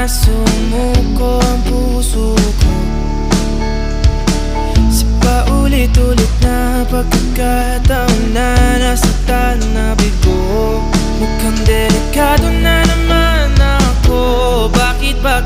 na sumuko ang puso ko sa paulit-ulit na pagkakataon na nasaktan na bigo. Mukhang delikado na naman ako. Bakit ba